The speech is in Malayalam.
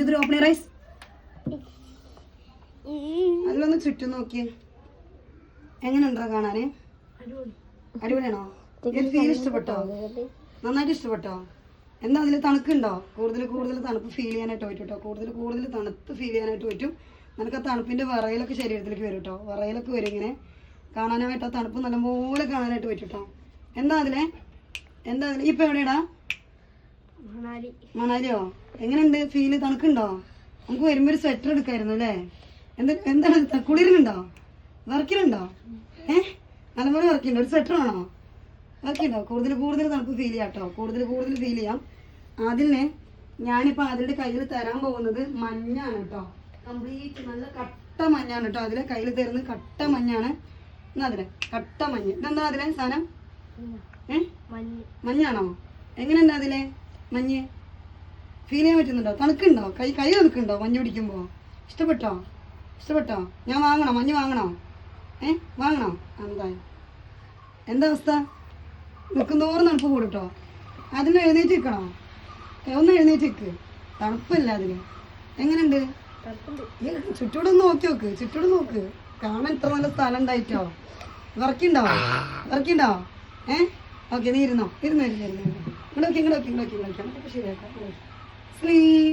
To 3 open rice. അതിലൊന്ന് ചുറ്റും നോക്കിയേ. എങ്ങനെയുണ്ടോ കാണാന്? അടിപൊളിയാണോ? ഫീൽ ഇഷ്ടപ്പെട്ടോ? നന്നായിട്ട് ഇഷ്ടപ്പെട്ടോ? എന്താ അതിൽ തണുക്കുണ്ടോ? കൂടുതൽ തണുപ്പ് ഫീൽ ചെയ്യാനായിട്ട് പറ്റും കേട്ടോ. കൂടുതൽ തണുപ്പ് ഫീൽ ചെയ്യാനായിട്ട് പറ്റും. നമുക്ക് ആ തണുപ്പിൻ്റെ വിറയലൊക്കെ ശരീരത്തിലേക്ക് വരും കേട്ടോ. വിറയലൊക്കെ വരും ഇങ്ങനെ കാണാനായിട്ട്. ആ തണുപ്പ് നല്ലപോലെ കാണാനായിട്ട് പറ്റും കേട്ടോ. എന്താ അതിലെ ഇപ്പം എവിടെയാടാ? മണാലിയോ? എങ്ങനെയുണ്ട് ഫീല്? തണുക്കുണ്ടോ? നമുക്ക് വരുമ്പോൾ ഒരു സ്വെറ്റർ എടുക്കായിരുന്നു അല്ലേ? എന്താണ് കുളിരുന്നുണ്ടോ? വർക്കിനുണ്ടോ? നല്ലപോലെ വർക്കുണ്ടോ? ഒരു സ്വെറ്റർ ആണോ? വർക്കുണ്ടോ? കൂടുതൽ തണുപ്പ് ഫീൽ ചെയ്യാം കേട്ടോ. കൂടുതൽ ഫീൽ ചെയ്യാം. അതിന് ഞാനിപ്പോൾ അതിൻ്റെ കയ്യിൽ തരാൻ പോകുന്നത് മഞ്ഞാണ് കേട്ടോ. കംപ്ലീറ്റ് നല്ല കട്ട മഞ്ഞാണ് കേട്ടോ. അതിലെ കയ്യിൽ തരുന്നത് കട്ട മഞ്ഞാണ്. എന്നാ അതിലെ കട്ട മഞ്ഞ്. ഇതെന്താ അതിലെ സാധനം? മഞ്ഞാണോ? എങ്ങനെയുണ്ടോ അതിലെ മഞ്ഞ്? ഫീൽ ചെയ്യാൻ പറ്റുന്നുണ്ടോ? തണുക്കുണ്ടോ? കൈ തണുക്കുണ്ടോ മഞ്ഞ് പിടിക്കുമ്പോൾ? ഇഷ്ടപ്പെട്ടോ? ഞാൻ വാങ്ങണോ? മഞ്ഞ് വാങ്ങണോ? വാങ്ങണോ? എന്താ അവസ്ഥ? നിൽക്കുന്നോറും തണുപ്പ് കൂടിട്ടോ. അതിന് എഴുന്നേറ്റ് നിൽക്കണോ? ഒന്ന് എഴുന്നേറ്റ് നിൽക്ക്. തണുപ്പല്ല അതിന്. എങ്ങനെയുണ്ട്? ചുറ്റോടൊന്ന് നോക്കി നോക്ക്. കാണാൻ ഇത്ര നല്ല സ്ഥലം ഉണ്ടായിട്ടോ. വർക്കുണ്ടോ? ഓക്കെ, നീ ഇരുന്നോ. ഇങ്ങോട്ട് നോക്കി. ശരിയാക്കാം. സ്ലീപ്പ്.